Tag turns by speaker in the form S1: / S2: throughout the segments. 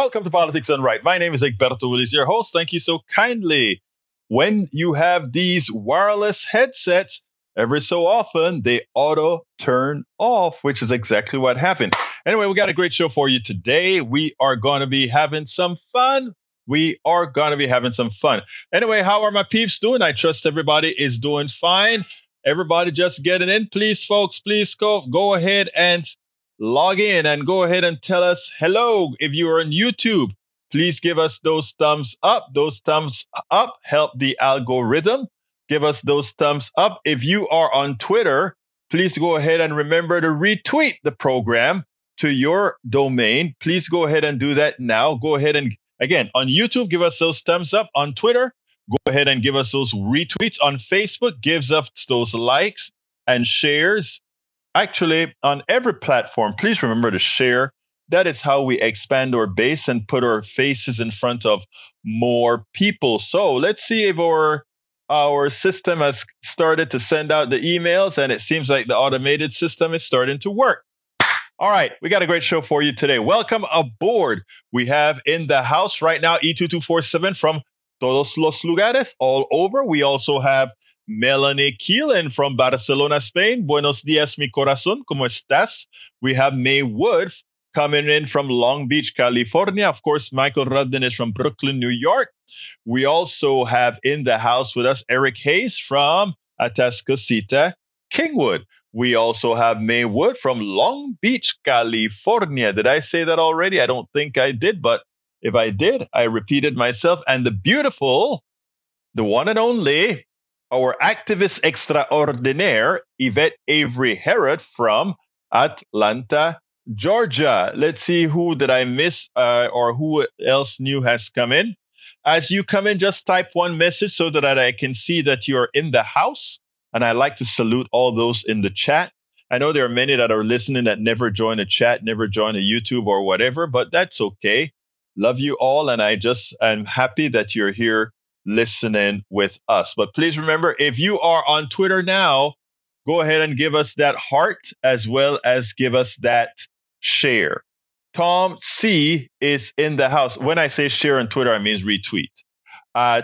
S1: Welcome to Politics Done Right. My name is Egberto, Willies, your host. Thank you so kindly. When you have these wireless headsets, every so often they auto turn off, which is exactly what happened. Anyway, we got a great show for you today. We are going to be having some fun. Anyway, how are my peeps doing? I trust everybody is doing fine. Everybody just getting in. Please, folks, please go ahead and log in and go ahead and tell us hello. If you are on YouTube, please give us those thumbs up. Those thumbs up help the algorithm. Give us those thumbs up. If you are on Twitter, please go ahead and remember to retweet the program to your domain. Please go ahead and do that now. Go ahead and, again, on YouTube, give us those thumbs up. On Twitter, go ahead and give us those retweets. On Facebook, gives us those likes and shares. Actually, on every platform, please remember to share. That is how we expand our base and put our faces in front of more people. So let's see if our system has started to send out the emails, and it seems like the automated system is starting to work. All right, we got a great show for you today. Welcome aboard. We have in the house right now E2247 from todos los lugares, all over. We also have Melanie Keelan from Barcelona, Spain. Buenos días, mi corazón. ¿Cómo estás? We have May Wood coming in from Long Beach, California. Of course, Michael Rudden is from Brooklyn, New York. We also have in the house with us Eric Hayes from Atascocita, Kingwood. We also have May Wood from Long Beach, California. Did I say that already? I don't think I did, but if I did, I repeated myself. And the beautiful, the one and only, our activist extraordinaire, Yvette Avery Herod from Atlanta, Georgia. Let's see, who did I miss or who else new has come in? As you come in, just type one message so that I can see that you're in the house. And I like to salute all those in the chat. I know there are many that are listening that never join a chat, never join a YouTube or whatever, but that's okay. Love you all. And I'm happy that you're here listening with us. But please remember, if you are on Twitter now, go ahead and give us that heart as well as give us that share. Tom C is in the house. When I say share on Twitter, I mean retweet.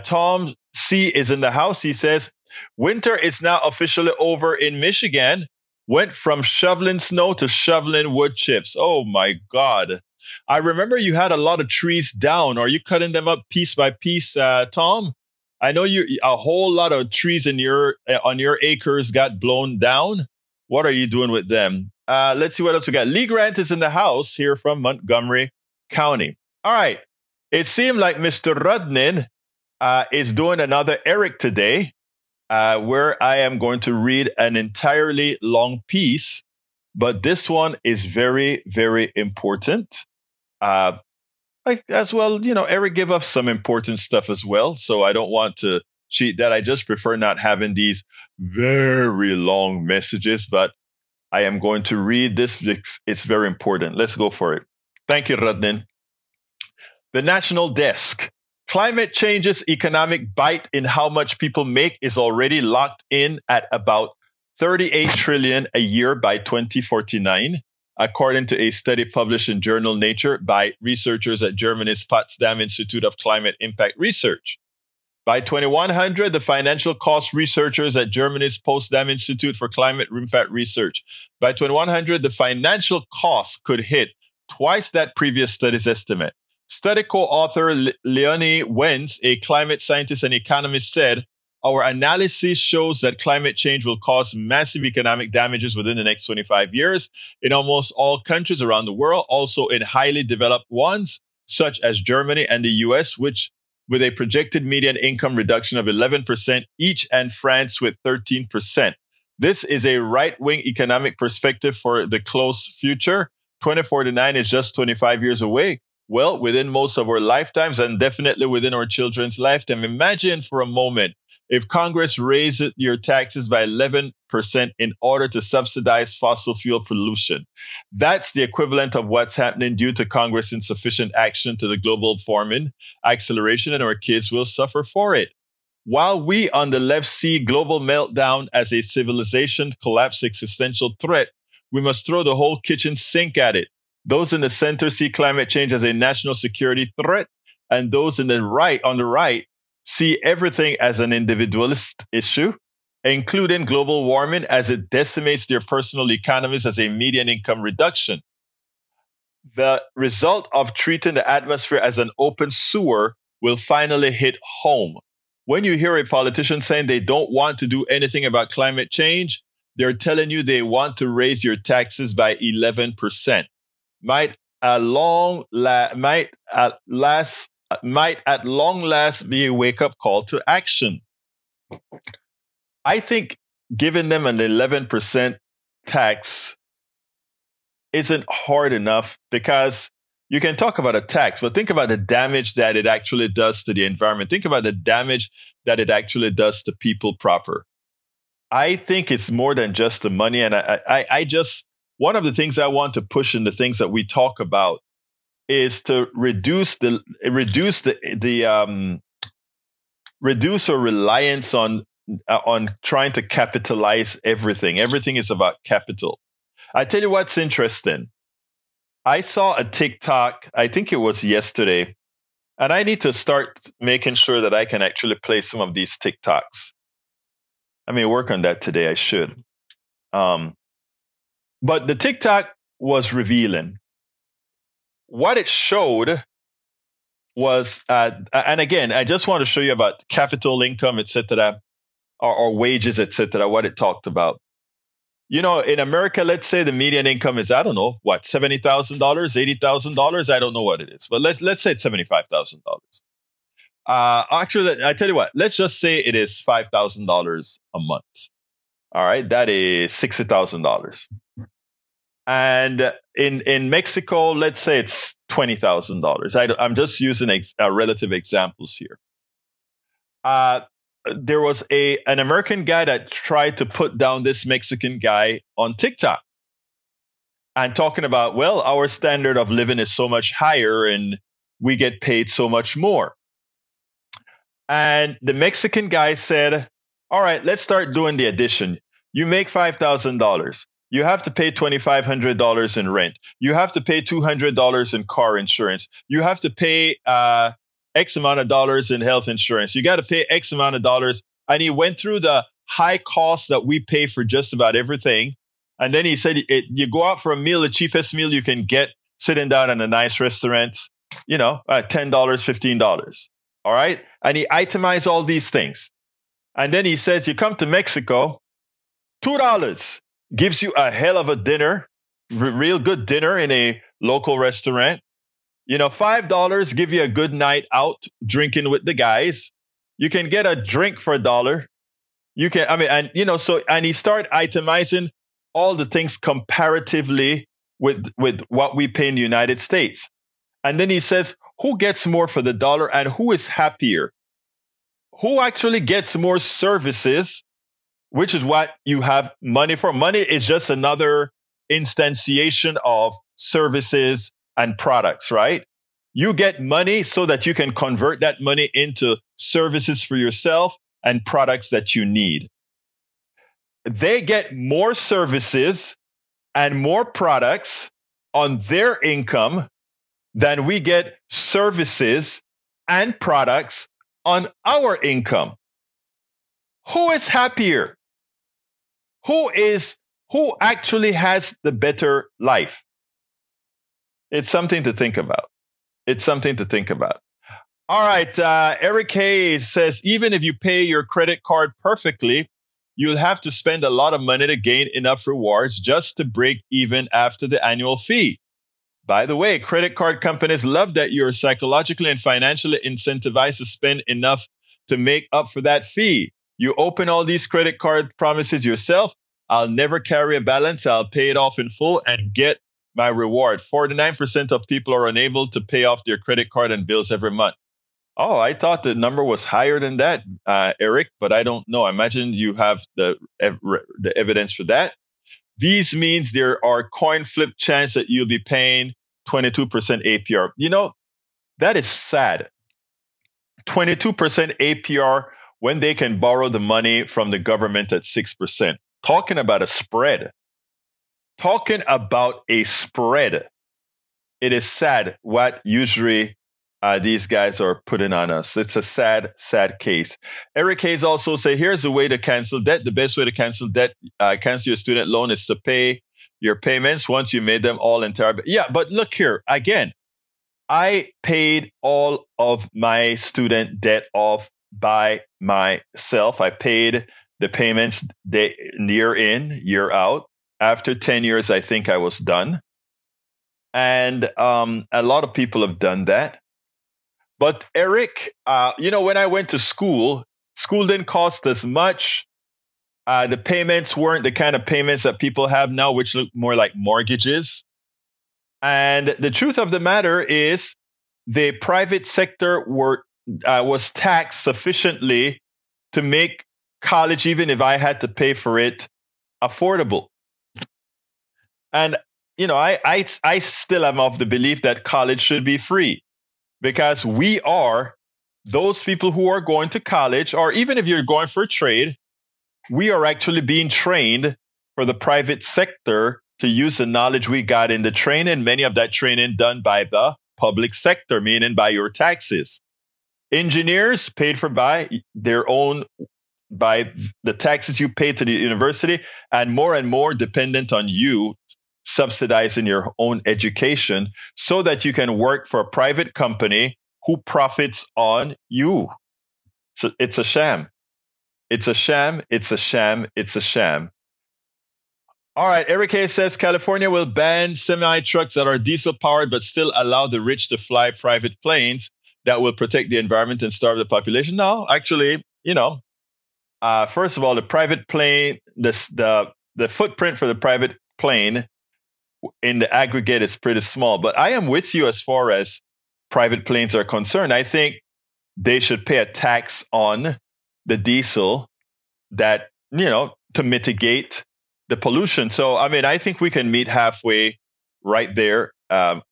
S1: Tom C is in the house. He says, winter is now officially over in Michigan. Went from shoveling snow to shoveling wood chips. Oh my God. I remember you had a lot of trees down. Are you cutting them up piece by piece, Tom? I know a whole lot of trees on your acres got blown down. What are you doing with them? Let's see what else we got. Lee Grant is in the house here from Montgomery County. All right. It seemed like Mr. Rudnin is doing another Eric today, where I am going to read an entirely long piece, but this one is very, very important. Like as well, Eric gave us some important stuff as well. So I don't want to cheat that. I just prefer not having these very long messages, but I am going to read this. It's very important. Let's go for it. Thank you, Radnin. The National Desk. Climate change's economic bite in how much people make is already locked in at about 38 trillion a year by 2049. According to a study published in journal Nature by researchers at Germany's Potsdam Institute of Climate Impact Research. By 2100, the financial cost researchers at Germany's Potsdam Institute for Climate Impact Research. By 2100, the financial cost could hit twice that previous study's estimate. Study co-author Leonie Wenz, a climate scientist and economist, said, our analysis shows that climate change will cause massive economic damages within the next 25 years in almost all countries around the world, also in highly developed ones, such as Germany and the US, which with a projected median income reduction of 11% each, and France with 13%. This is a right-wing economic perspective for the close future. 2049 is just 25 years away. Well, within most of our lifetimes and definitely within our children's lifetime. Imagine for a moment if Congress raised your taxes by 11% in order to subsidize fossil fuel pollution. That's the equivalent of what's happening due to Congress' insufficient action to the global warming acceleration, and our kids will suffer for it. While we on the left see global meltdown as a civilization collapse existential threat, we must throw the whole kitchen sink at it. Those in the center see climate change as a national security threat, and those on the right, see everything as an individualist issue, including global warming as it decimates their personal economies as a median income reduction. The result of treating the atmosphere as an open sewer will finally hit home. When you hear a politician saying they don't want to do anything about climate change, they're telling you they want to raise your taxes by 11%. Might at long last be a wake-up call to action. I think giving them an 11% tax isn't hard enough, because you can talk about a tax, but think about the damage that it actually does to the environment. Think about the damage that it actually does to people proper. I think it's more than just the money. And I just, one of the things I want to push in the things that we talk about is to reduce our reliance on trying to capitalize everything. Everything is about capital. I tell you what's interesting. I saw a TikTok, I think it was yesterday, and I need to start making sure that I can actually play some of these TikToks. I may work on that today. I should. But the TikTok was revealing. What it showed was, and again, I just want to show you about capital income, etc., or wages, etc., what it talked about. You know, in America, let's say the median income is, I don't know, what, $70,000, $80,000? I don't know what it is, but let's say it's $75,000. Actually, I tell you what, let's just say it is $5,000 a month. All right, that is $60,000. And in Mexico, let's say it's $20,000. I'm just using relative examples here. There was an American guy that tried to put down this Mexican guy on TikTok and talking about, well, our standard of living is so much higher and we get paid so much more. And the Mexican guy said, all right, let's start doing the addition. You make $5,000. You have to pay $2,500 in rent. You have to pay $200 in car insurance. You have to pay X amount of dollars in health insurance. You got to pay X amount of dollars. And he went through the high costs that we pay for just about everything. And then he said, you go out for a meal, the cheapest meal you can get sitting down in a nice restaurant, $10, $15. All right. And he itemized all these things. And then he says, you come to Mexico, $2 gives you a hell of a dinner, real good dinner in a local restaurant. $5 give you a good night out drinking with the guys. You can get a drink for $1. You can, and he started itemizing all the things comparatively with what we pay in the United States. And then he says, who gets more for the dollar and who is happier? Who actually gets more services, which is what you have money for. Money is just another instantiation of services and products, right? You get money so that you can convert that money into services for yourself and products that you need. They get more services and more products on their income than we get services and products on our income. Who is happier? Who actually has the better life? It's something to think about. All right. Eric Hayes says, even if you pay your credit card perfectly, you'll have to spend a lot of money to gain enough rewards just to break even after the annual fee. By the way, credit card companies love that you're psychologically and financially incentivized to spend enough to make up for that fee. You open all these credit card promises yourself. I'll never carry a balance. I'll pay it off in full and get my reward. 49% of people are unable to pay off their credit card and bills every month. Oh, I thought the number was higher than that, Eric, but I don't know. I imagine you have the evidence for that. These means there are coin flip chance that you'll be paying 22% APR. That is sad. 22% APR when they can borrow the money from the government at 6%. Talking about a spread. it is sad what usury these guys are putting on us. It's a sad, sad case. Eric Hayes also say, here's the way to cancel debt. The best way to cancel debt, cancel your student loan is to pay your payments once you made them all entire. Yeah, but look here again. I paid all of my student debt off by myself. I paid the payments year in, year out. After 10 years, I think I was done. And a lot of people have done that. But Eric, when I went to school didn't cost as much. The payments weren't the kind of payments that people have now, which look more like mortgages. And the truth of the matter is the private sector was taxed sufficiently to make college, even if I had to pay for it, affordable. And, I still am of the belief that college should be free because we are those people who are going to college, or even if you're going for a trade, we are actually being trained for the private sector to use the knowledge we got in the training, many of that training done by the public sector, meaning by your taxes. Engineers paid for by the taxes you pay to the university, and more dependent on you subsidizing your own education so that you can work for a private company who profits on you. So it's a sham. It's a sham. It's a sham. It's a sham. All right. Eric Hayes says California will ban semi-trucks that are diesel powered, but still allow the rich to fly private planes that will protect the environment and starve the population. No, actually, first of all, the private plane, the footprint for the private plane in the aggregate is pretty small. But I am with you as far as private planes are concerned. I think they should pay a tax on the diesel that, to mitigate the pollution. So, I think we can meet halfway right there.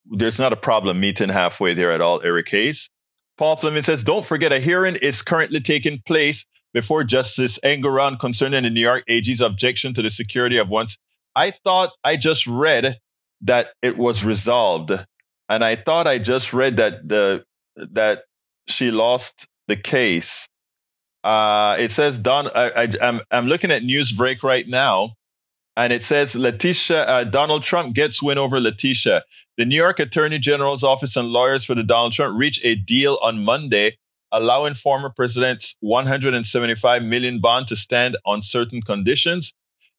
S1: There's not a problem meeting halfway there at all, Eric Hayes. Paul Fleming says, don't forget a hearing is currently taking place before Justice Engoron concerning the New York AG's objection to the security of one's. I thought I just read that it was resolved. And I thought I just read that she lost the case. It says, I'm looking at Newsbreak right now. And it says Donald Trump gets win over Letitia. The New York Attorney General's office and lawyers for the Donald Trump reached a deal on Monday, allowing former president's $175 million bond to stand on certain conditions.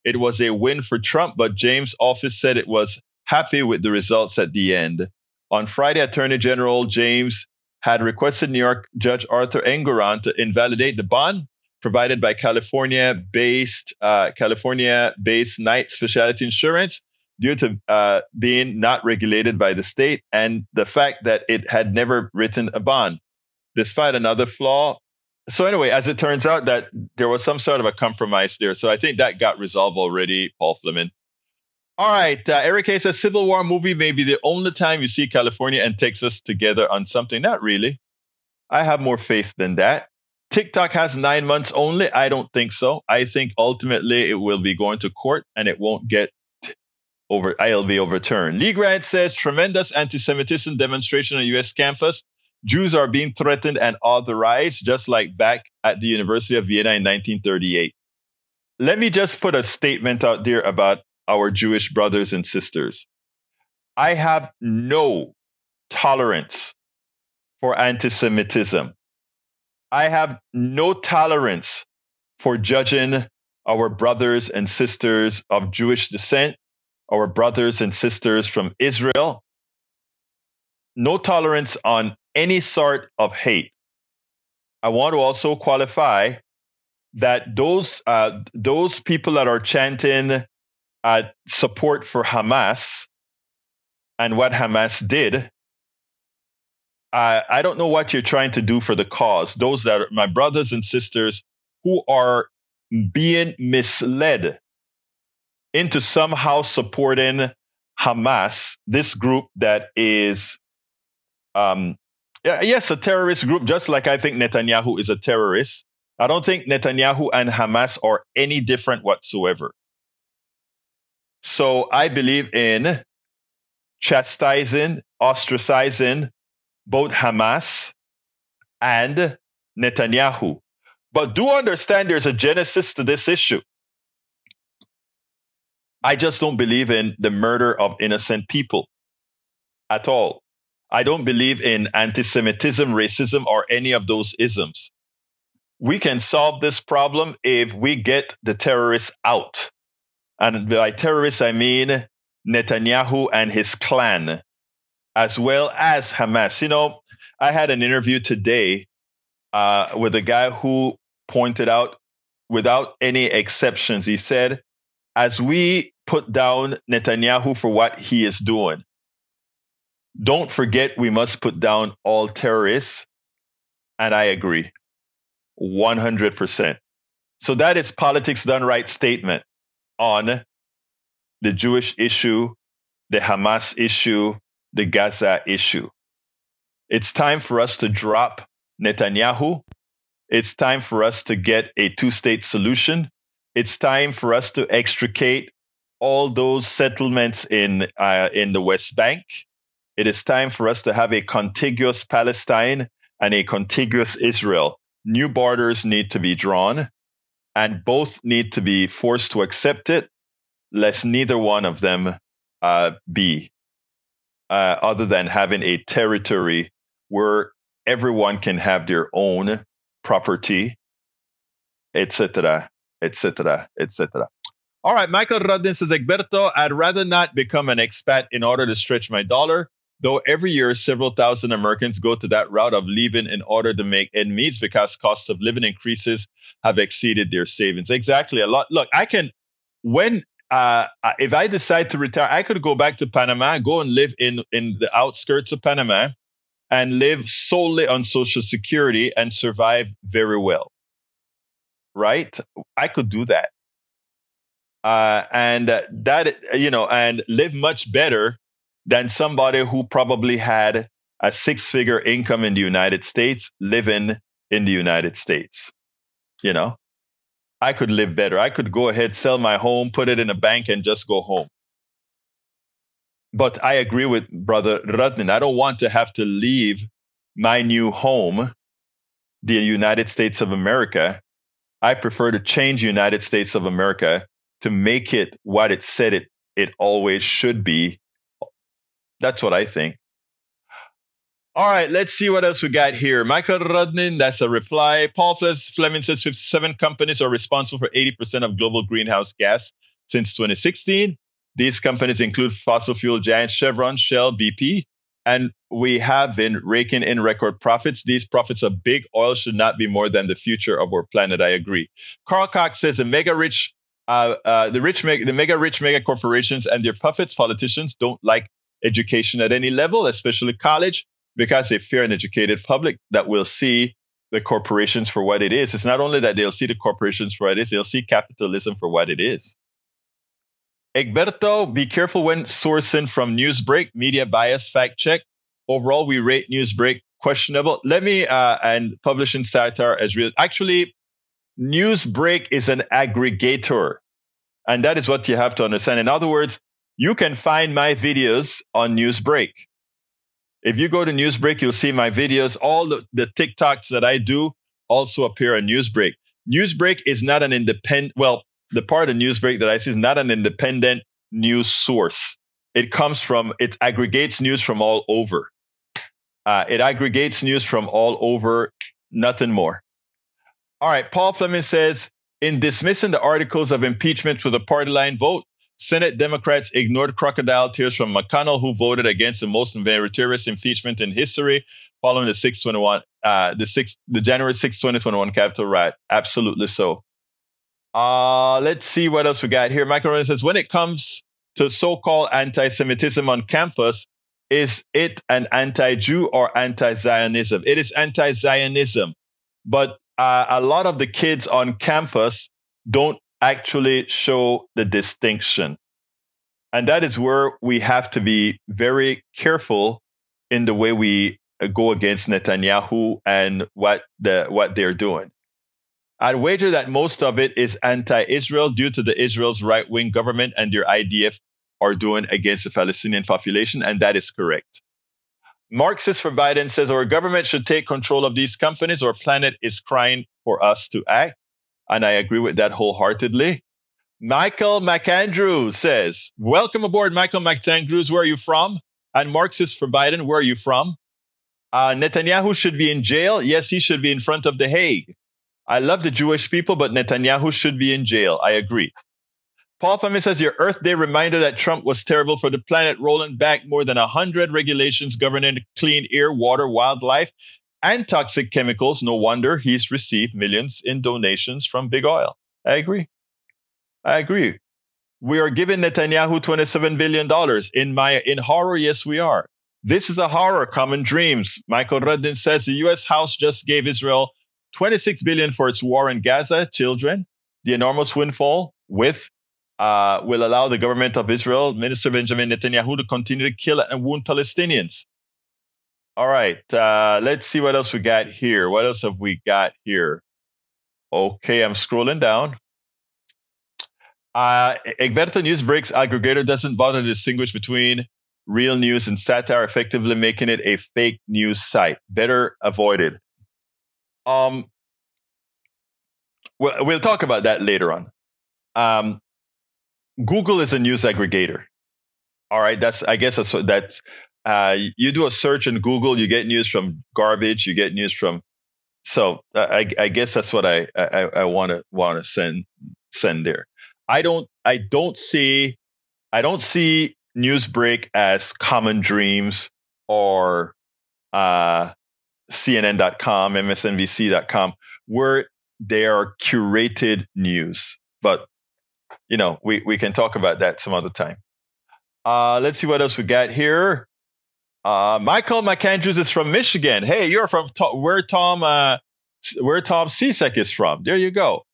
S1: It was a win for Trump, but James' office said it was happy with the results at the end. On Friday, Attorney General James had requested New York Judge Arthur Engoron to invalidate the bond provided by California-based Knight Specialty Insurance due to being not regulated by the state and the fact that it had never written a bond, despite another flaw. So anyway, as it turns out that there was some sort of a compromise there. So I think that got resolved already, Paul Fleming. All right. Eric Hayes says Civil War movie may be the only time you see California and Texas together on something. Not really. I have more faith than that. TikTok has 9 months only. I don't think so. I think ultimately it will be going to court and it won't get I'll be overturned. Lee Grant says tremendous anti-Semitism demonstration on U.S. campus. Jews are being threatened and authorized, just like back at the University of Vienna in 1938. Let me just put a statement out there about our Jewish brothers and sisters. I have no tolerance for anti-Semitism. I have no tolerance for judging our brothers and sisters of Jewish descent, our brothers and sisters from Israel. No tolerance on any sort of hate. I want to also qualify that those people that are chanting support for Hamas and what Hamas did, I don't know what you're trying to do for the cause. Those that are my brothers and sisters who are being misled into somehow supporting Hamas, this group that is, yes, a terrorist group, just like I think Netanyahu is a terrorist. I don't think Netanyahu and Hamas are any different whatsoever. So I believe in chastising, ostracizing both Hamas and Netanyahu. But do understand there's a genesis to this issue. I just don't believe in the murder of innocent people at all. I don't believe in anti-Semitism, racism, or any of those isms. We can solve this problem if we get the terrorists out. And by terrorists, I mean Netanyahu and his clan, as well as Hamas. You know, I had an interview today with a guy who pointed out, without any exceptions, he said, as we put down Netanyahu for what he is doing, don't forget we must put down all terrorists. And I agree 100%. So that is politics done right statement on the Jewish issue, the Hamas issue, the Gaza issue. It's time for us to drop Netanyahu. It's time for us to get a two-state solution. It's time for us to extricate all those settlements in the West Bank. It is time for us to have a contiguous Palestine and a contiguous Israel. New borders need to be drawn, and both need to be forced to accept it, lest neither one of them be other than having a territory where everyone can have their own property, etc., etc., etc. All right, Michael Rodden says, Egberto, I'd rather not become an expat in order to stretch my dollar, though every year several thousand Americans go to that route of leaving in order to make ends meet because cost of living increases have exceeded their savings. Exactly. A lot. Look, I can, when, if I decide to retire, I could go back to Panama, go and live in the outskirts of Panama and live solely on Social Security and survive very well. Right? I could do that. And live much better than somebody who probably had a six-figure income in the United States living in the United States. You know, I could live better. I could go ahead, sell my home, put it in a bank, and just go home. But I agree with Brother Radnin. I don't want to have to leave my new home, the United States of America. I prefer to change the United States of America to make it what it said it always should be. That's what I think. All right, let's see what else we got here. Michael Rodnin, that's a reply. Paul Fleming says 57 companies are responsible for 80% of global greenhouse gas since 2016. These companies include fossil fuel giants Chevron, Shell, BP, and we have been raking in record profits. These profits of big oil should not be more than the future of our planet. I agree. Carl Cox says the mega rich corporations and their puppets, politicians, don't like education at any level, especially college, because they fear an educated public that will see the corporations for what it is. It's not only that they'll see the corporations for what it is, they'll see capitalism for what it is. Egberto, be careful when sourcing from Newsbreak, media bias, fact check. Overall, we rate Newsbreak questionable. Let me, and publishing satire as real. Actually, Newsbreak is an aggregator. And that is what you have to understand. In other words, you can find my videos on Newsbreak. If you go to Newsbreak, you'll see my videos. All the TikToks that I do also appear on Newsbreak. Newsbreak is not an independent, well, the part of Newsbreak that I see is not an independent news source. It aggregates news from all over. It aggregates news from all over, nothing more. All right, Paul Fleming says, in dismissing the articles of impeachment with a party line vote, Senate Democrats ignored crocodile tears from McConnell, who voted against the most meritorious impeachment in history following the January 6, 2021 Capitol riot. Absolutely so. Let's see what else we got here. Michael Rowland says, when it comes to so-called anti-Semitism on campus, is it an anti-Jew or anti-Zionism? It is anti-Zionism. But a lot of the kids on campus don't actually show the distinction. And that is where we have to be very careful in the way we go against Netanyahu and what they're doing. I'd wager that most of it is anti-Israel due to the Israel's right-wing government and their IDF are doing against the Palestinian population, and that is correct. Marxist for Biden says our government should take control of these companies. Our planet is crying for us to act. And I agree with that wholeheartedly. Michael McAndrew says, welcome aboard, Michael McAndrews. Where are you from? And Marxist for Biden, where are you from? Netanyahu should be in jail. Yes, he should be in front of The Hague. I love the Jewish people, but Netanyahu should be in jail. I agree. Paul Fami says, your Earth Day reminder that Trump was terrible for the planet, rolling back more than 100 regulations governing clean air, water, wildlife, and toxic chemicals. No wonder he's received millions in donations from big oil. I agree. We are giving Netanyahu $27 billion. In horror, yes, we are. This is a horror, common dreams. Michael Ruddin says the U.S. House just gave Israel $26 billion for its war in Gaza. Children, the enormous windfall will allow the government of Israel, Minister Benjamin Netanyahu, to continue to kill and wound Palestinians. All right, let's see what else we got here. What else have we got here? Okay, I'm scrolling down. Egberto Newsbreak's aggregator doesn't bother to distinguish between real news and satire, effectively making it a fake news site. Better avoided. We'll talk about that later on. Google is a news aggregator. All right, you do a search in Google, you get news from garbage, you get news from. So I guess that's what I want to send there. I don't see Newsbreak as Common Dreams or CNN.com, MSNBC.com, where they are curated news. But we can talk about that some other time. Let's see what else we got here. Michael McAndrews is from Michigan. Hey, you're from where Tom Cizek is from. There you go.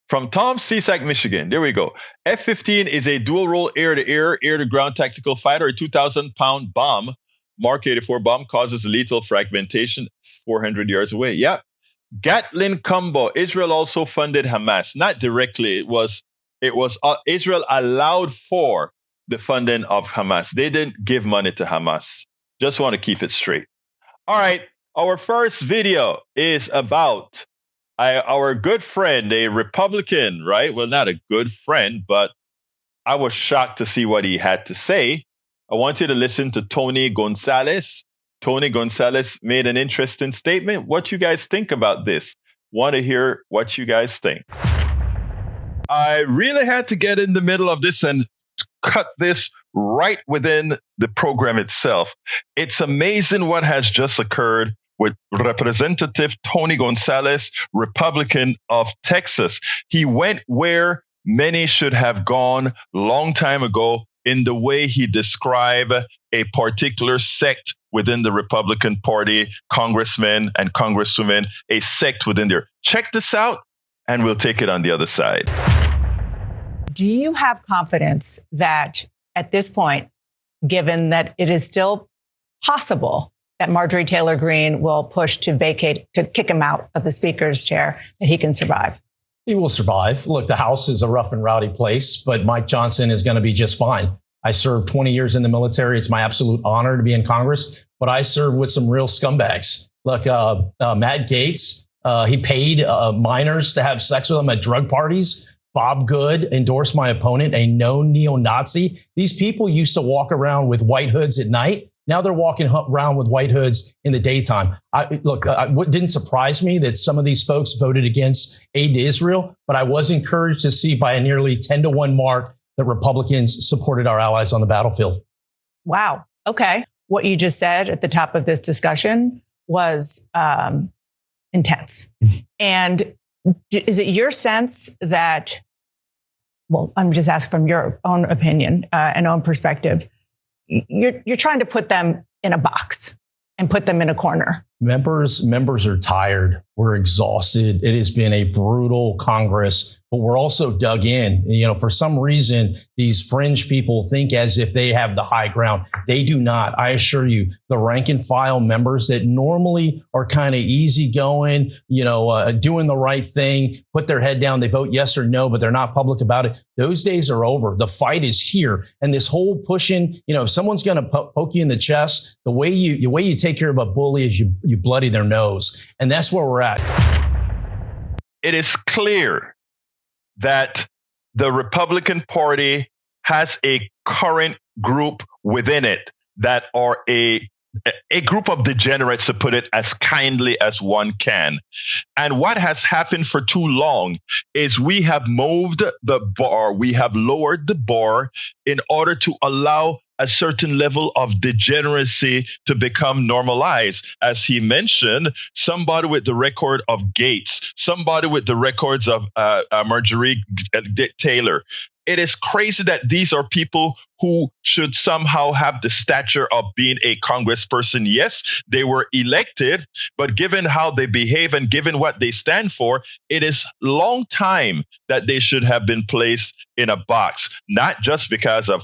S1: From Tom Cizek, Michigan. There we go. F-15 is a dual-role air-to-air, air-to-ground tactical fighter. A 2,000-pound bomb, Mark 84 bomb, causes lethal fragmentation 400 yards away. Yeah. Gatlin Combo. Israel also funded Hamas. Not directly. It was Israel allowed for the funding of Hamas. They didn't give money to Hamas. Just want to keep it straight. All right. Our first video is about our good friend, a Republican, right? Well, not a good friend, but I was shocked to see what he had to say. I want you to listen to Tony Gonzales. Tony Gonzales made an interesting statement. What you guys think about this? Want to hear what you guys think. I really had to get in the middle of this and cut this right within the program itself. It's amazing what has just occurred with Representative Tony Gonzales, Republican of Texas. He went where many should have gone long time ago in the way he described a particular sect within the Republican Party, congressmen and congresswomen, a sect within there. Check this out, and we'll take it on the other side.
S2: Do you have confidence that at this point, given that it is still possible that Marjorie Taylor Greene will push to kick him out of the speaker's chair, that he can survive?
S3: He will survive. Look, the House is a rough and rowdy place, but Mike Johnson is going to be just fine. I served 20 years in the military. It's my absolute honor to be in Congress, but I served with some real scumbags. Look, Matt Gaetz, he paid minors to have sex with him at drug parties. Bob Good endorsed my opponent, a known neo-Nazi. These people used to walk around with white hoods at night. Now they're walking around with white hoods in the daytime. What didn't surprise me that some of these folks voted against aid to Israel, but I was encouraged to see by a nearly 10-1 mark that Republicans supported our allies on the battlefield.
S2: Wow. Okay. What you just said at the top of this discussion was intense. And is it your sense that, well, I'm just asking from your own opinion and own perspective, you're trying to put them in a box and put them in a corner?
S3: Members are tired We're exhausted. It has been a brutal Congress, but we're also dug in. For some reason, these fringe people think as if they have the high ground. They do not. I assure you, the rank and file members that normally are kind of easygoing, doing the right thing, put their head down, they vote yes or no, but they're not public about it. Those days are over. The fight is here. And this whole pushing, if someone's going to poke you in the chest, the way you take care of a bully is you bloody their nose. And that's where we're at.
S1: It is clear that the Republican Party has a current group within it that are a group of degenerates, to put it as kindly as one can. And what has happened for too long is we have moved the bar, we have lowered the bar in order to allow a certain level of degeneracy to become normalized. As he mentioned, somebody with the record of Gates, somebody with the records of Marjorie Taylor. It is crazy that these are people who should somehow have the stature of being a congressperson. Yes, they were elected, but given how they behave and given what they stand for, it is long time that they should have been placed in a box, not just because of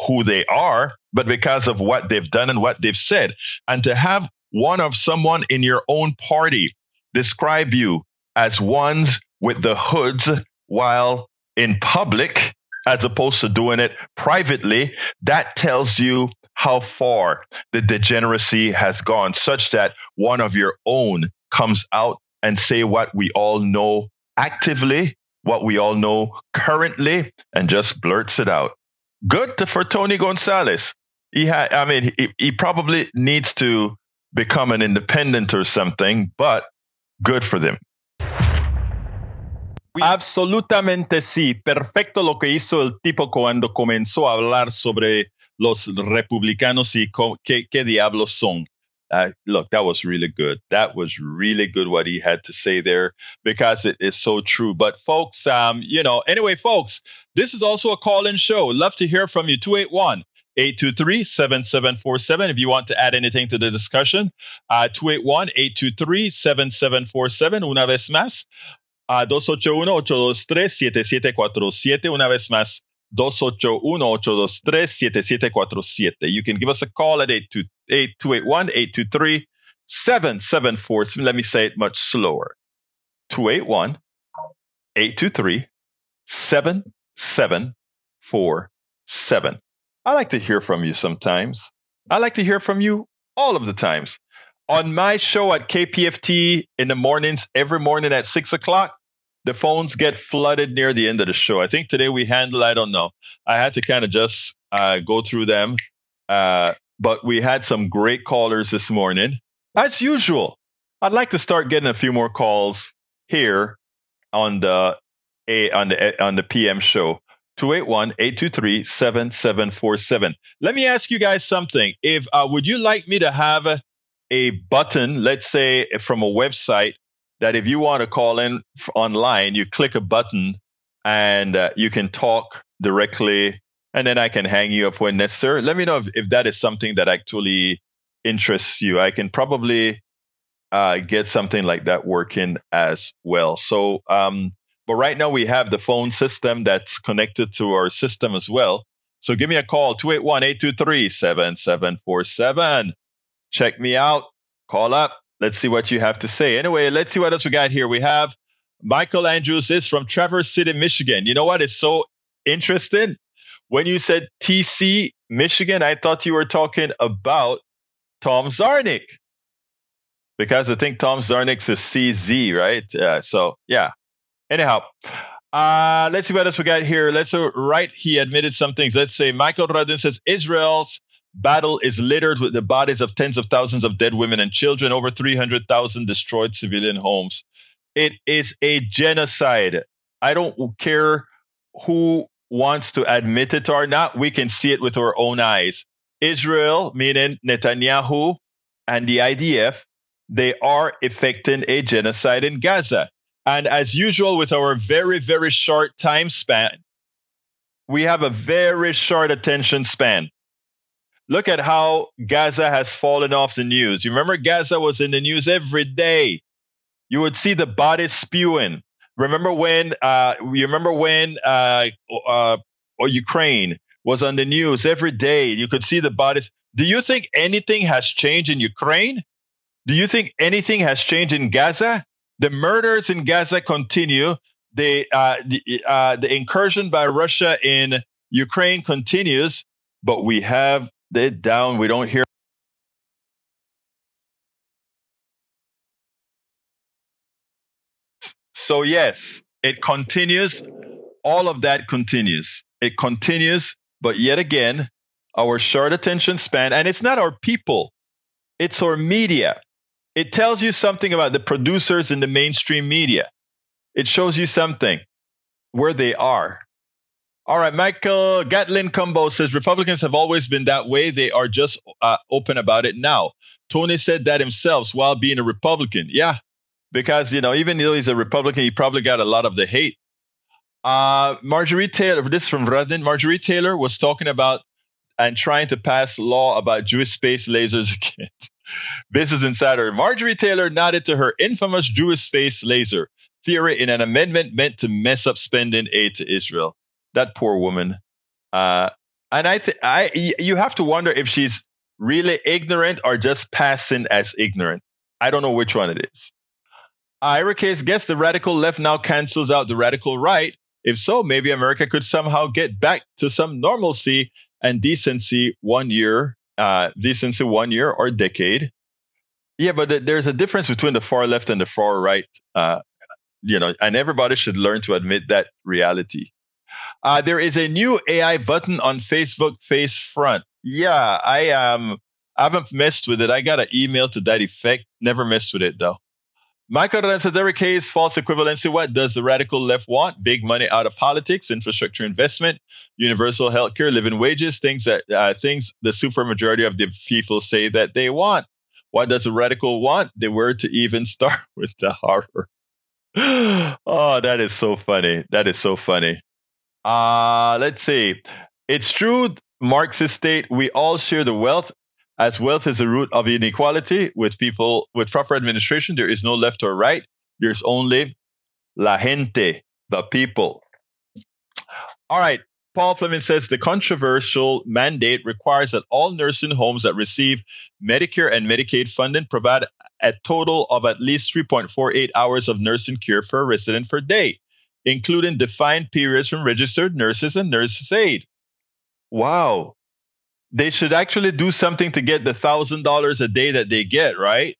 S1: who they are, but because of what they've done and what they've said. And to have someone in your own party describe you as ones with the hoods while in public, as opposed to doing it privately, that tells you how far the degeneracy has gone, such that one of your own comes out and say what we all know actively, what we all know currently, and just blurts it out. Good for Tony Gonzales. He probably needs to become an independent or something, but good for them. Absolutamente sí. Perfecto lo que hizo el tipo cuando comenzó a hablar sobre los republicanos y qué diablos son. Look, that was really good. That was really good what he had to say there, because it is so true. But folks, anyway, folks, this is also a call-in show. Love to hear from you. 281-823-7747. If you want to add anything to the discussion, 281-823-7747. Una vez más. 281-823-7747. Una vez más, 281-823-7747. You can give us a call at 281-823-7747. Let me say it much slower. 281-823-7747. I like to hear from you sometimes. I like to hear from you all of the times. On my show at KPFT in the mornings, every morning at 6 o'clock, the phones get flooded near the end of the show. I think today we handled, I don't know. I had to kind of just go through them. But we had some great callers this morning. As usual, I'd like to start getting a few more calls here on the PM show. 281-823-7747. Let me ask you guys something. If would you like me to have a button, let's say from a website, that if you want to call in online, you click a button and you can talk directly, and then I can hang you up when necessary. Let me know if that is something that actually interests you. I can probably get something like that working as well. So, but right now we have the phone system that's connected to our system as well. So give me a call, 281-823-7747. Check me out. Call up. Let's see what you have to say. Anyway, let's see what else we got here. We have Michael Andrews is from Traverse City, Michigan. You know what is so interesting? When you said TC, Michigan, I thought you were talking about Tom Zarnik, because I think Tom Zarnik's a CZ, right? So, yeah. Anyhow, let's see what else we got here. He admitted some things. Let's say Michael Radin says Israel's battle is littered with the bodies of tens of thousands of dead women and children, over 300,000 destroyed civilian homes. It is a genocide. I don't care who wants to admit it or not. We can see it with our own eyes. Israel, meaning Netanyahu and the IDF, they are effecting a genocide in Gaza. And as usual, with our very, very short time span, we have a very short attention span. Look at how Gaza has fallen off the news. You remember Gaza was in the news every day. You would see the bodies spewing. Remember when Ukraine was on the news every day? You could see the bodies. Do you think anything has changed in Ukraine? Do you think anything has changed in Gaza? The murders in Gaza continue. The incursion by Russia in Ukraine continues, but we have it down. We don't hear. So yes, it continues. All of that continues. It continues, but yet again, our short attention span, and it's not our people, it's our media. It tells you something about the producers in the mainstream media. It shows you something, where they are. All right, Michael Gatlin Cumbo says Republicans have always been that way. They are just open about it now. Tony said that himself while being a Republican. Yeah, because, even though he's a Republican, he probably got a lot of the hate. Marjorie Taylor, this is from Radin. Marjorie Taylor was talking about and trying to pass law about Jewish space lasers again. Business Insider. Marjorie Taylor nodded to her infamous Jewish space laser theory in an amendment meant to mess up spending aid to Israel. That poor woman. And you have to wonder if she's really ignorant or just passing as ignorant. I don't know which one it is. Ira Case, guess the radical left now cancels out the radical right. If so, maybe America could somehow get back to some normalcy and decency 1 year or decade. Yeah, but there's a difference between the far left and the far right, and everybody should learn to admit that reality. There is a new AI button on Facebook face front. Yeah, I haven't messed with it. I got an email to that effect. Never messed with it though. Michael Ren says every case false equivalency. What does the radical left want? Big money out of politics, infrastructure investment, universal health care, living wages, things the super majority of the people say that they want. What does a radical want? They were to even start with the horror. Oh, that is so funny. That is so funny. Let's see. It's true, Marxist state, we all share the wealth, as wealth is the root of inequality. With people with proper administration, there is no left or right. There's only la gente, the people. All right. Paul Fleming says the controversial mandate requires that all nursing homes that receive Medicare and Medicaid funding provide a total of at least 3.48 hours of nursing care for a resident per day, including defined periods from registered nurses and nurses' aid. Wow. They should actually do something to get the $1,000 a day that they get, right?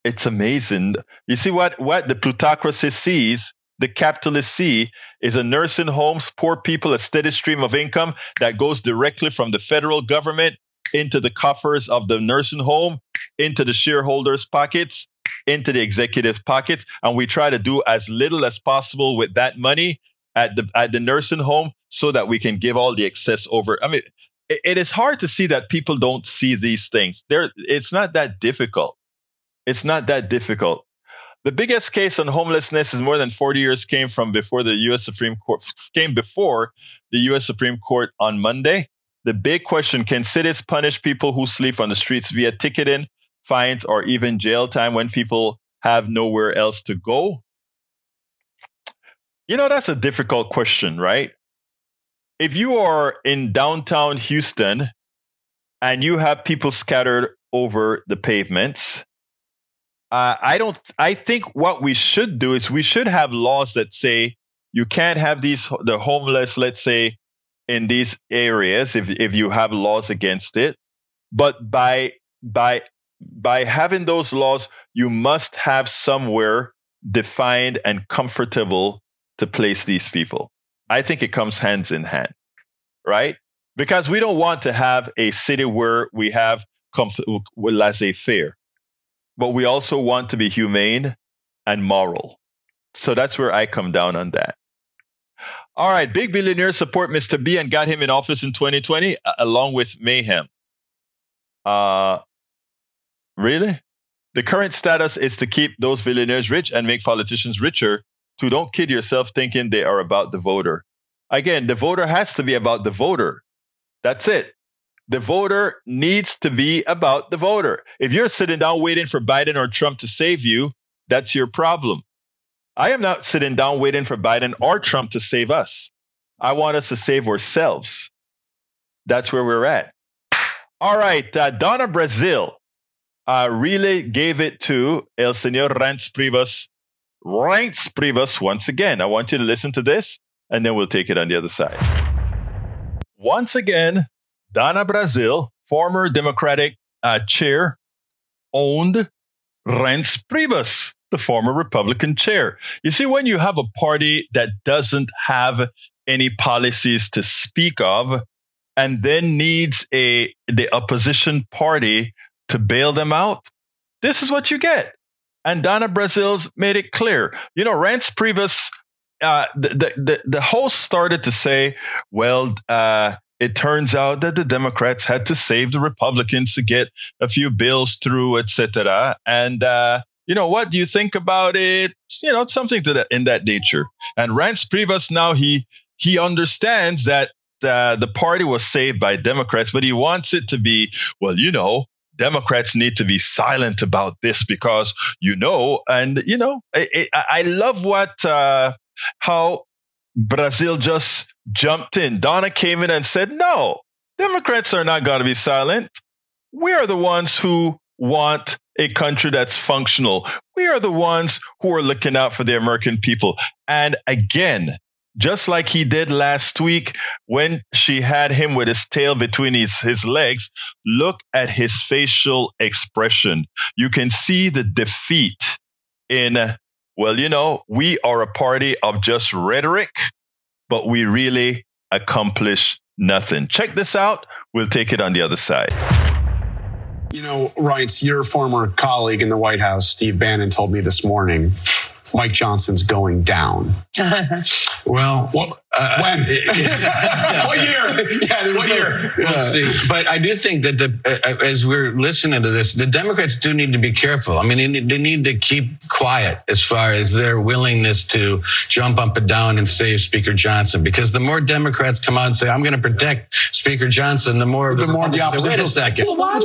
S1: It's amazing. You see what the plutocracy sees, the capitalists see, is a nursing homes, poor people, a steady stream of income that goes directly from the federal government into the coffers of the nursing home, into the shareholders' pockets, into the executives' pockets, and we try to do as little as possible with that money at the nursing home so that we can give all the excess over. I mean, it is hard to see that people don't see these things. It's not that difficult. It's not that difficult. The biggest case on homelessness is more than 40 years came before the U.S. Supreme Court on Monday. The big question, can cities punish people who sleep on the streets via ticketing, fines, or even jail time when people have nowhere else to go? That's a difficult question, right? If you are in downtown Houston and you have people scattered over the pavements, I think what we should do is we should have laws that say you can't have the homeless, let's say, in these areas if you have laws against it. But by having those laws, you must have somewhere defined and comfortable to place these people. I think it comes hands in hand, right? Because we don't want to have a city where we have laissez-faire, but we also want to be humane and moral. So that's where I come down on that. All right, big billionaires support Mr. B and got him in office in 2020, along with Mayhem. Really? The current status is to keep those billionaires rich and make politicians richer. So don't kid yourself thinking they are about the voter. Again, the voter has to be about the voter. That's it. The voter needs to be about the voter. If you're sitting down waiting for Biden or Trump to save you, That's your problem. I am not sitting down waiting for Biden or Trump to save us. I want us to save ourselves. That's where we're at. All right. Donna Brazil really gave it to El Señor Reince Priebus once again. I want you to listen to this, and then we'll take it on the other side. Once again, Donna Brazil, former Democratic chair, owned Reince Priebus, the former Republican chair. You see, when you have a party that doesn't have any policies to speak of and then needs the opposition party to bail them out, this is what you get. And Donna Brazil's made it clear. You know, Reince Priebus, the host started to say, well, it turns out that the Democrats had to save the Republicans to get a few bills through, etc. And you know, what do you think about it? You know, something in that nature. And Reince Priebus now he understands that the party was saved by Democrats, but he wants it to be, well, you know, Democrats need to be silent about this because, you know, and you know, I love how Brazil just jumped in. Donna came in and said, no, Democrats are not going to be silent. We are the ones who want a country that's functional. We are the ones who are looking out for the American people. And again, just like he did last week when she had him with his tail between his legs, look at his facial expression. You can see the defeat in, well, you know, we are a party of just rhetoric, but we really accomplish nothing. Check this out. We'll take it on the other side.
S4: You know, Reince, your former colleague in the White House, Steve Bannon, told me this morning, Mike Johnson's going down.
S5: Well,
S4: when? What year? Yeah, what year?
S5: We'll see. But I do think that as we're listening to this, the Democrats do need to be careful. I mean, they need to keep quiet as far as their willingness to jump up and down and save Speaker Johnson. Because the more Democrats come out and say, I'm going to protect Speaker Johnson, the more the opposition say, wait a second.
S6: Well,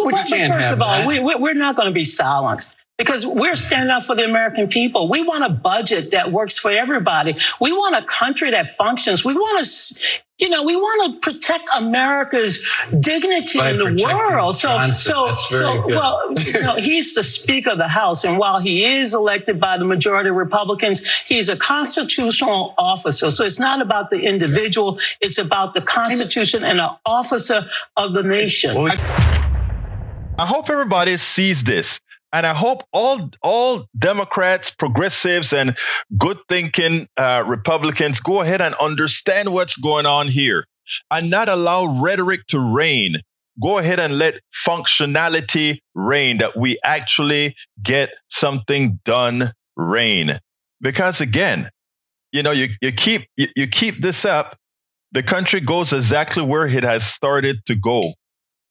S6: first of all, we're not going to be silenced. Because we're standing up for the American people. We want a budget that works for everybody. We want a country that functions. We want to protect America's dignity in the world. He's the Speaker of the House. And while he is elected by the majority of Republicans, he's a constitutional officer. So it's not about the individual. It's about the Constitution and an officer of the nation.
S1: I hope everybody sees this. And I hope all Democrats, progressives, and good-thinking Republicans go ahead and understand what's going on here and not allow rhetoric to reign. Go ahead and let functionality reign, that we actually get something done reign. Because again, you know, you keep this up, the country goes exactly where it has started to go.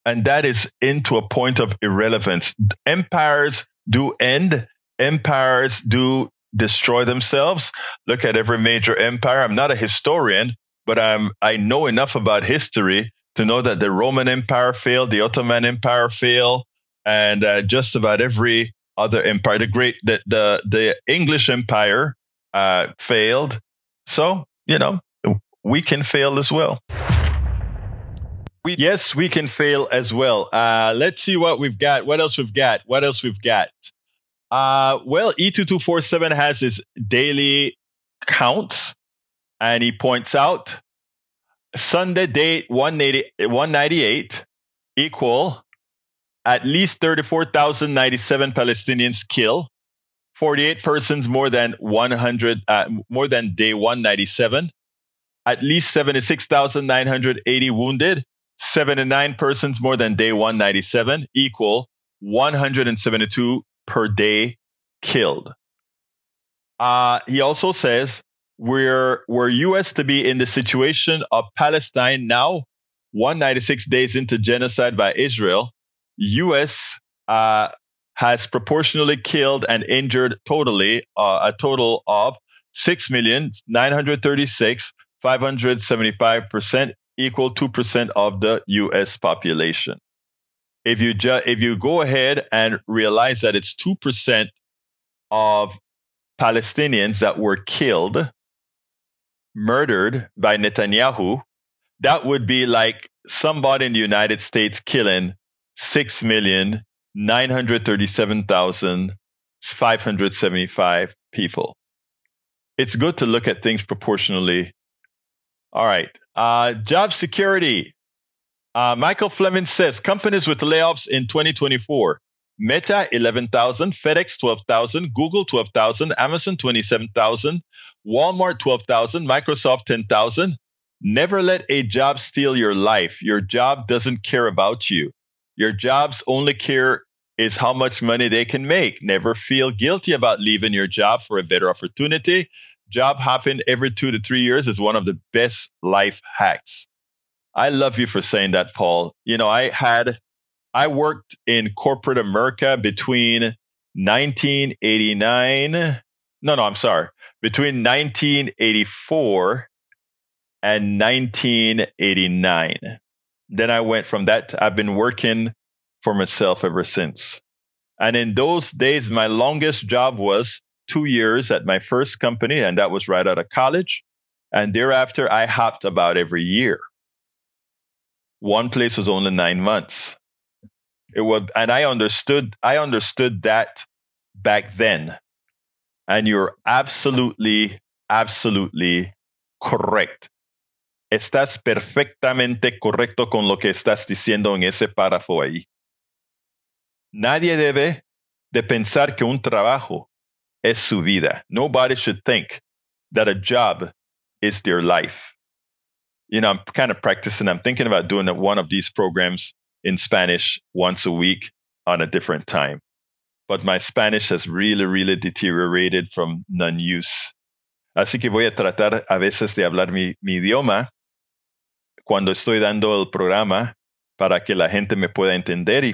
S1: And that is into a point of irrelevance. Empires do end. Empires do destroy themselves. Look at every major empire. I'm not a historian, but I know enough about history to know that the Roman Empire failed, the Ottoman Empire failed, and just about every other empire. The English Empire failed. So, you know, we can fail as well. Yes, we can fail as well. Let's see what we've got. What else we've got? Well, E2247 has his daily counts, and he points out Sunday date 198 equal at least 34,097 Palestinians killed, 48 persons more than 100, more than day 197, at least 76,980 wounded. 79 persons more than day 197 equal 172 per day killed. He also says we're U.S. to be in the situation of Palestine now, 196 days into genocide by Israel. U.S. has proportionally killed and injured totally a total of 6,936,575%. Equal 2% of the U.S. population. If you go ahead and realize that it's 2% of Palestinians that were killed, murdered by Netanyahu, that would be like somebody in the United States killing 6,937,575 people. It's good to look at things proportionally. All right. Job security. Michael Fleming says companies with layoffs in 2024. Meta, 11,000. FedEx, 12,000. Google, 12,000. Amazon, 27,000. Walmart, 12,000. Microsoft, 10,000. Never let a job steal your life. Your job doesn't care about you. Your job's only care is how much money they can make. Never feel guilty about leaving your job for a better opportunity. Job hopping every 2 to 3 years is one of the best life hacks. I love you for saying that, Paul. You know, I worked in corporate America between 1984 and 1989. Then I went from that. I've been working for myself ever since. And in those days, my longest job was 2 years at my first company, and that was right out of college. And thereafter, I hopped about every year. One place was only 9 months. And I understood that back then. And you're absolutely, absolutely correct. Estás perfectamente correcto con lo que estás diciendo en ese párrafo ahí. Nadie debe de pensar que un trabajo es su vida. Nobody should think that a job is their life. You know, I'm kind of practicing. I'm thinking about doing one of these programs in Spanish once a week on a different time. But my Spanish has really, really deteriorated from non-use. Así que voy a tratar a veces de hablar mi idioma cuando estoy dando el programa para que la gente me pueda entender y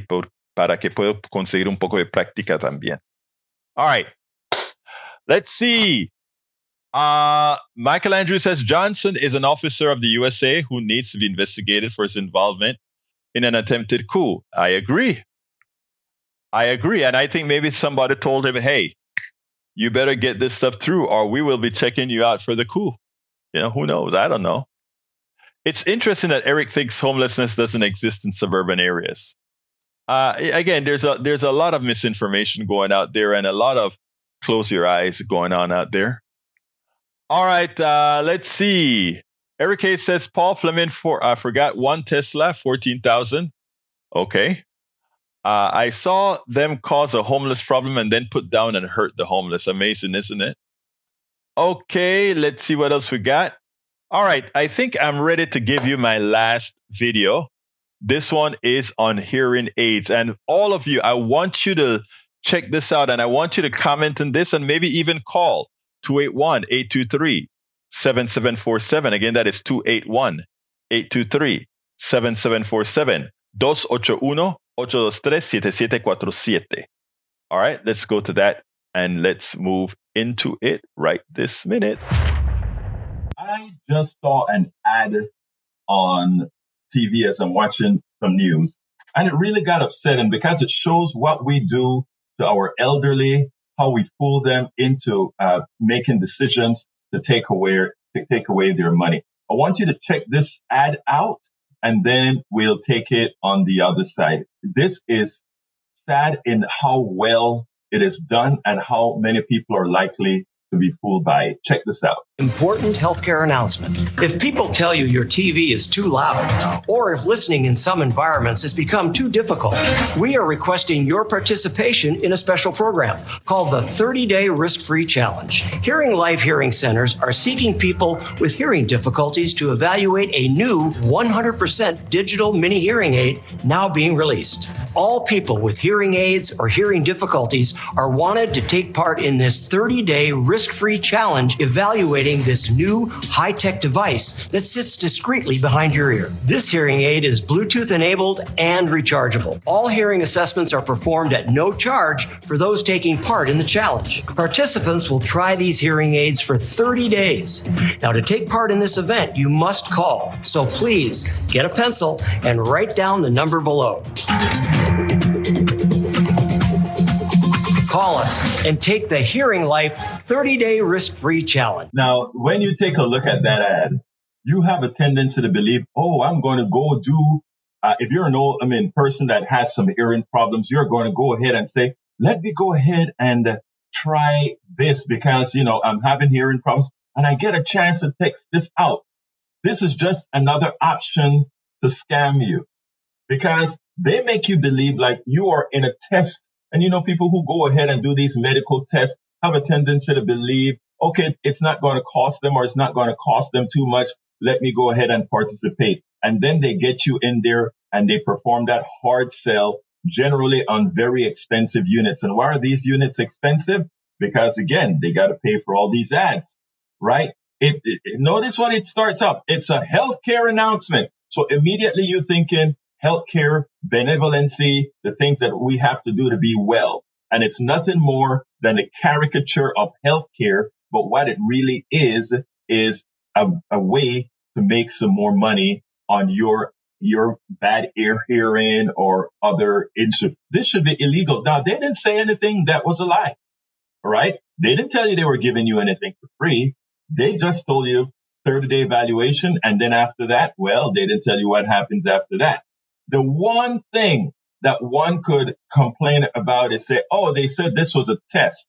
S1: para que pueda conseguir un poco de práctica también. All right. Let's see. Michael Andrews says Johnson is an officer of the USA who needs to be investigated for his involvement in an attempted coup. I agree. And I think maybe somebody told him, hey, you better get this stuff through or we will be checking you out for the coup. You know, who knows? I don't know. It's interesting that Eric thinks homelessness doesn't exist in suburban areas. Again, there's a lot of misinformation going out there and a lot of close your eyes going on out there. All right, let's see. Eric Hayes says Paul Fleming forgot one Tesla, 14,000. Okay. I saw them cause a homeless problem and then put down and hurt the homeless. Amazing, isn't it? Okay, let's see what else we got. All right, I think I'm ready to give you my last video. This one is on hearing aids. And all of you, I want you to check this out and I want you to comment on this and maybe even call 281-823-7747. Again, that is 281-823-7747. 281-823-7747. All right, let's go to that and let's move into it right this minute.
S7: I just saw an ad on TV as I'm watching some news, and it really got upsetting because it shows what we do to our elderly, how we fool them into making decisions to take away their money. I want you to check this ad out, and then we'll take it on the other side. This is sad in how well it is done and how many people are likely to be fooled by it. Check this out.
S8: Important healthcare announcement. If people tell you your TV is too loud, or if listening in some environments has become too difficult, we are requesting your participation in a special program called the 30-Day Risk-Free Challenge. Hearing Life Hearing Centers are seeking people with hearing difficulties to evaluate a new 100% digital mini hearing aid now being released. All people with hearing aids or hearing difficulties are wanted to take part in this 30-day risk-free challenge evaluating this new high-tech device that sits discreetly behind your ear. This hearing aid is Bluetooth enabled and rechargeable. All hearing assessments are performed at no charge for those taking part in the challenge. Participants will try these hearing aids for 30 days. Now, to take part in this event, you must call. So please get a pencil and write down the number below. Call us and take the Hearing Life 30-day risk-free challenge.
S7: Now, when you take a look at that ad, you have a tendency to believe, oh, I'm going to go do, if you're an person that has some hearing problems, you're going to go ahead and say, let me go ahead and try this because, I'm having hearing problems and I get a chance to test this out. This is just another option to scam you because they make you believe like you are in a test. And, people who go ahead and do these medical tests have a tendency to believe, okay, it's not going to cost them or it's not going to cost them too much. Let me go ahead and participate. And then they get you in there and they perform that hard sell, generally on very expensive units. And why are these units expensive? Because again, they got to pay for all these ads, right? Notice what it starts up. It's a healthcare announcement. So immediately you're thinking healthcare, benevolency, the things that we have to do to be well. And it's nothing more than a caricature of healthcare. But what it really is a way to make some more money on your bad hearing or other instruments. This should be illegal. Now, they didn't say anything that was a lie. All right. They didn't tell you they were giving you anything for free. They just told you 30-day evaluation. And then after that, well, they didn't tell you what happens after that. The one thing that one could complain about is say, oh, they said this was a test.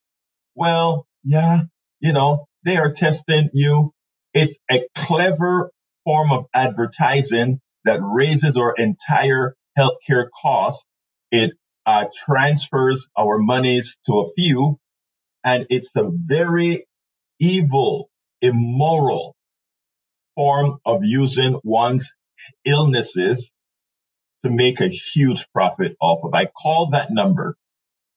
S7: Well, yeah, they are testing you. It's a clever form of advertising that raises our entire healthcare costs. It transfers our monies to a few, and it's a very evil, immoral form of using one's illnesses to make a huge profit off of. I called that number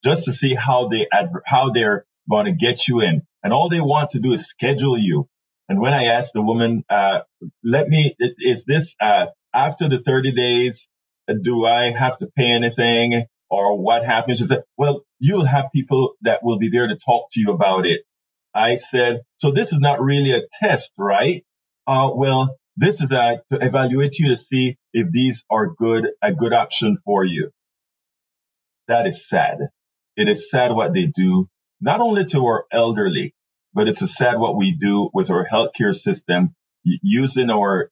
S7: just to see how they're going to get you in, and all they want to do is schedule you. And when I asked the woman, is this after the 30 days, do I have to pay anything or what happens? She said, well, you'll have people that will be there to talk to you about it. I said, so this is not really a test, right? Well, this is to evaluate you to see if these are a good option for you. That is sad. It is sad what they do, not only to our elderly, but it's sad what we do with our healthcare system, using our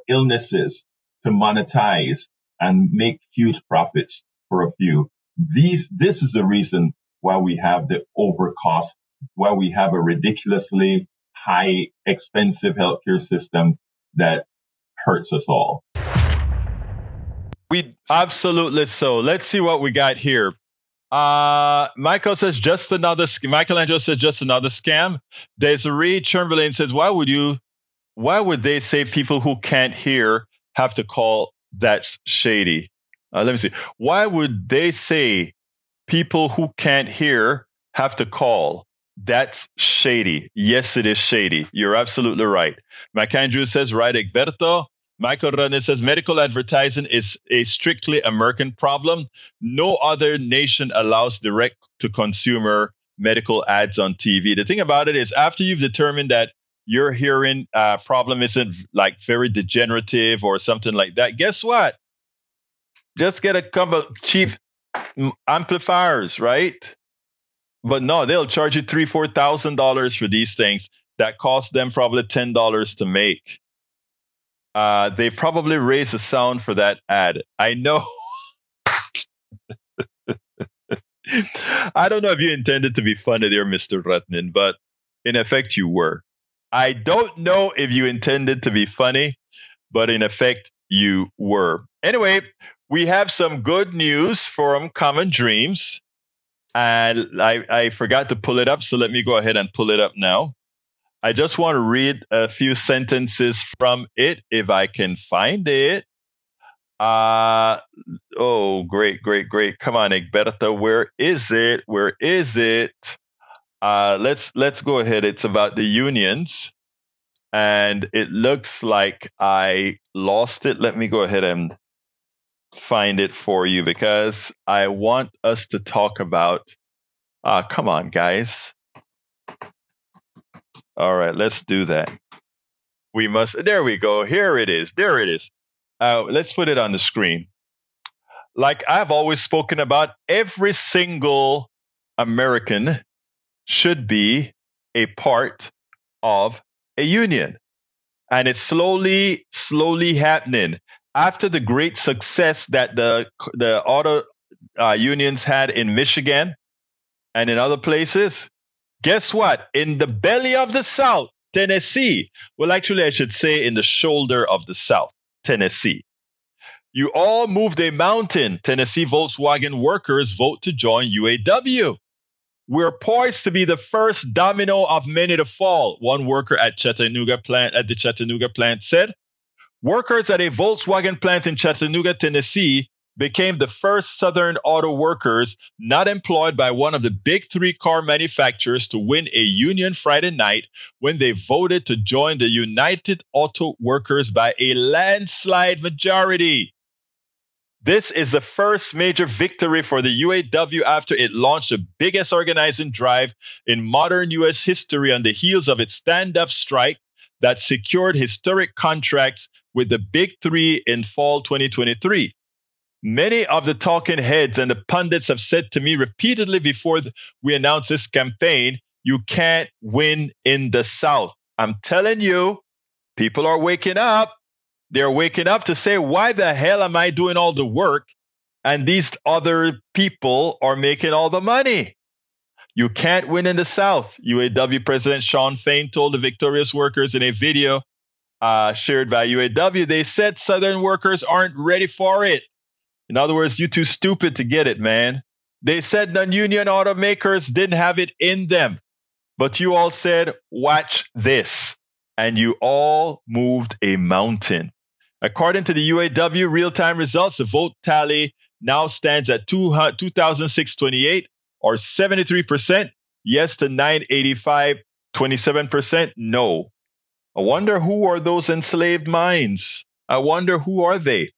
S7: illnesses to monetize and make huge profits for a few. This is the reason why we have the overcost, why we have a ridiculously high, expensive healthcare system that hurts us all.
S1: Absolutely so. Let's see what we got here. Michael says Michelangelo says just another scam. Desiree Chamberlain says, why would they say people who can't hear have to call? That's shady. Let me see. Why would they say people who can't hear have to call? That's shady. Yes, it is shady. You're absolutely right. Mike Andrew says, right, Egberto. Michael Rane says medical advertising is a strictly American problem. No other nation allows direct-to-consumer medical ads on TV. The thing about it is after you've determined that your hearing problem isn't like very degenerative or something like that, guess what? Just get a couple of cheap amplifiers, right? But no, they'll charge you $3,000-$4,000 for these things that cost them probably $10 to make. They probably raised the sound for that ad. I know. I don't know if you intended to be funny there, Mr. Ratnin, but in effect you were. I don't know if you intended to be funny, but in effect you were. Anyway, we have some good news from Common Dreams. And I forgot to pull it up, so let me go ahead and pull it up now. I just want to read a few sentences from it if I can find it. Oh, great. Come on, Egberto. Where is it? Let's go ahead. It's about the unions. And it looks like I lost it. Let me go ahead and find it for you because I want us to talk about, come on, guys. All right, let's do that. There we go. Here it is. There it is. Let's put it on the screen. Like I've always spoken about, every single American should be a part of a union. And it's slowly happening. After the great success that the auto unions had in Michigan and in other places, guess what? In the belly of the South, Tennessee, well, actually, I should say in the shoulder of the South, Tennessee, you all moved a mountain. Tennessee Volkswagen workers vote to join UAW. We're poised to be the first domino of many to fall, one worker at the Chattanooga plant said. Workers at a Volkswagen plant in Chattanooga, Tennessee, became the first Southern auto workers not employed by one of the big three car manufacturers to win a union Friday night when they voted to join the United Auto Workers by a landslide majority. This is the first major victory for the UAW after it launched the biggest organizing drive in modern U.S. history on the heels of its stand-up strike that secured historic contracts with the big three in fall 2023. Many of the talking heads and the pundits have said to me repeatedly before we announced this campaign, you can't win in the South. I'm telling you, people are waking up. They're waking up to say, why the hell am I doing all the work and these other people are making all the money? You can't win in the South. UAW President Shawn Fain told the victorious workers in a video shared by UAW, they said Southern workers aren't ready for it. In other words, you're too stupid to get it, man. They said non-union automakers didn't have it in them. But you all said, watch this. And you all moved a mountain. According to the UAW real-time results, the vote tally now stands at 2,628 or 73% yes to 985, 27% no. I wonder who are those enslaved minds? I wonder who are they?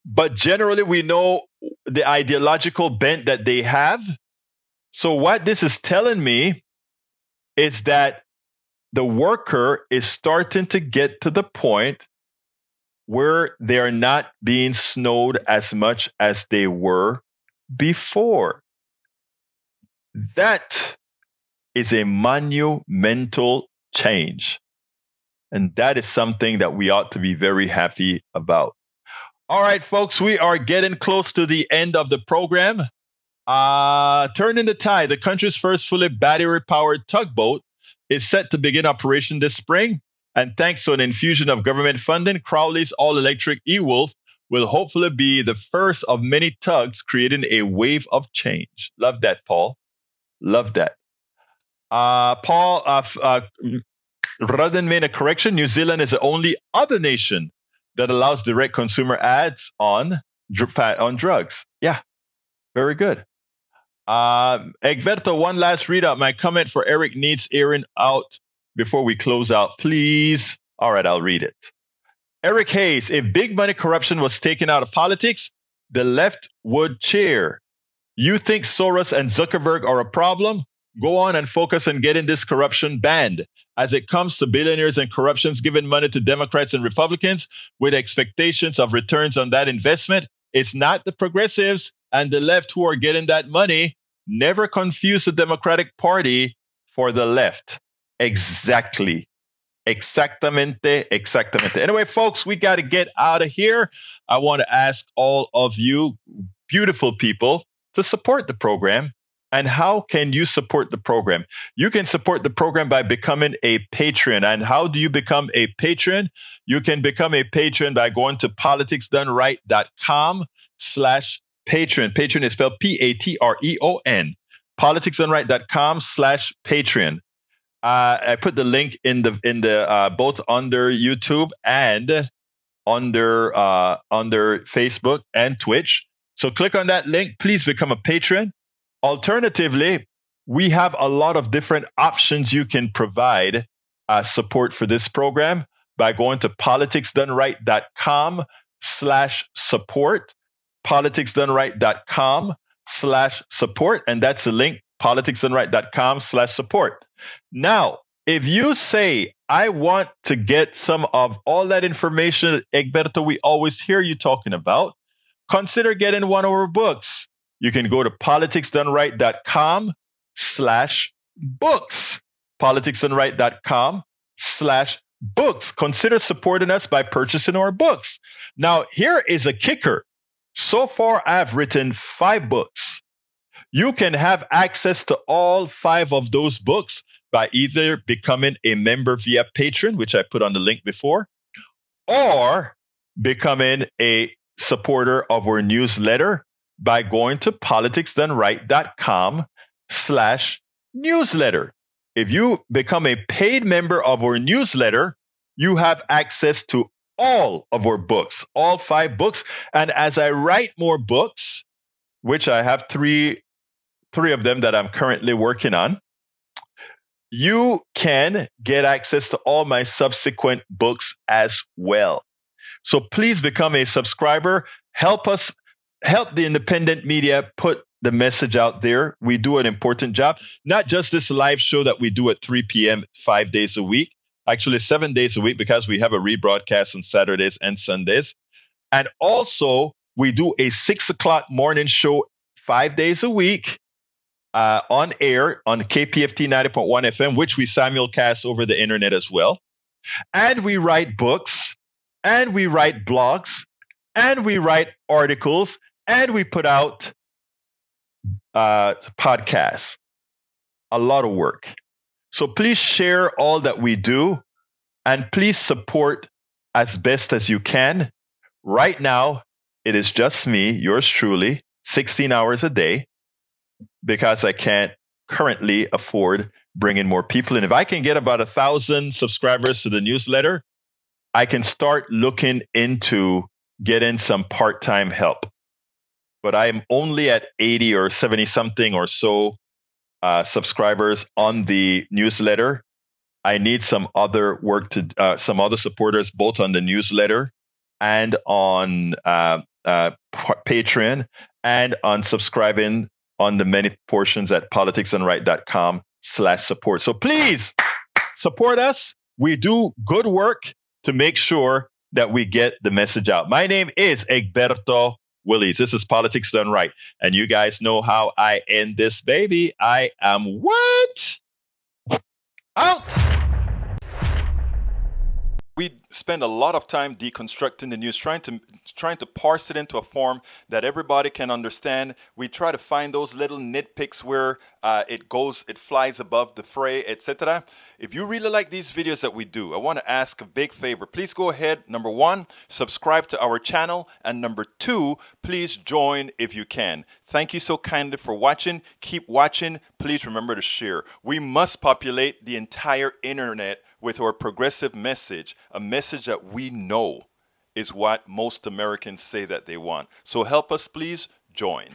S1: But generally, we know the ideological bent that they have. So what this is telling me is that the worker is starting to get to the point where they are not being snowed as much as they were before. That is a monumental change. And that is something that we ought to be very happy about. All right, folks, we are getting close to the end of the program. Turning the tide, the country's first fully battery-powered tugboat is set to begin operation this spring. And thanks to an infusion of government funding, Crowley's all-electric E-Wolf will hopefully be the first of many tugs creating a wave of change. Love that, Paul. Love that. Paul, rather than make a correction, New Zealand is the only other nation that allows direct consumer ads on drugs. Yeah, very good. Egberto, one last read out. My comment for Eric needs airing out before we close out, please. All right, I'll read it. Eric Hayes, if big money corruption was taken out of politics, the left would cheer. You think Soros and Zuckerberg are a problem? Go on and focus on getting this corruption banned. As it comes to billionaires and corruptions giving money to Democrats and Republicans with expectations of returns on that investment, it's not the progressives and the left who are getting that money. Never confuse the Democratic Party for the left. Exactly. Exactamente. Anyway, folks, we got to get out of here. I want to ask all of you beautiful people to support the program. And how can you support the program? You can support the program by becoming a patron. And how do you become a patron? You can become a patron by going to politicsdoneright.com/patron. Patron is spelled Patreon. politicsdoneright.com/patreon. I put the link in the both under YouTube and under Facebook and Twitch. So click on that link. Please become a patron. Alternatively, we have a lot of different options you can provide support for this program by going to politicsdoneright.com/support. politicsdoneright.com/support, and that's the link. politicsdoneright.com/support. Now, if you say, I want to get some of all that information, Egberto, we always hear you talking about, consider getting one of our books. You can go to politicsdoneright.com politicsdoneright.com/books. politicsdoneright.com/books. Consider supporting us by purchasing our books. Now, here is a kicker. So far, I've written 5 books. You can have access to all 5 of those books by either becoming a member via Patreon, which I put on the link before, or becoming a supporter of our newsletter by going to politicsdoneright.com/newsletter. If you become a paid member of our newsletter, you have access to all of our books, all 5 books. And as I write more books, which I have three of them that I'm currently working on, you can get access to all my subsequent books as well. So please become a subscriber. Help the independent media put the message out there. We do an important job, not just this live show that we do at 3 p.m. 5 days a week, actually 7 days a week, because we have a rebroadcast on Saturdays and Sundays. And also we do a 6 o'clock morning show 5 days a week on air on KPFT 90.1 FM, which we simulcast over the internet as well. And we write books, and we write blogs, and we write articles, and we put out podcasts. A lot of work. So please share all that we do, and please support as best as you can. Right now, it is just me, yours truly, 16 hours a day, because I can't currently afford bringing more people in. If I can get about 1,000 subscribers to the newsletter, I can start looking into getting some part-time help. But I'm only at 80 or 70 something or so subscribers on the newsletter. I need some other work some other supporters, both on the newsletter and on Patreon, and on subscribing on the many portions at politicsdoneright.com/support. So please support us. We do good work to make sure that we get the message out. My name is Egberto Willies. This is Politics Done Right. And you guys know how I end this baby. I am what? Out!
S9: We spend a lot of time deconstructing the news, trying to parse it into a form that everybody can understand. We try to find those little nitpicks where it flies above the fray, etc. If you really like these videos that we do, I want to ask a big favor. Please go ahead, number 1, subscribe to our channel, and number 2, please join if you can. Thank you so kindly for watching. Keep watching. Please remember to share. We must populate the entire internet with our progressive message, a message that we know is what most Americans say that they want. So help us, please join.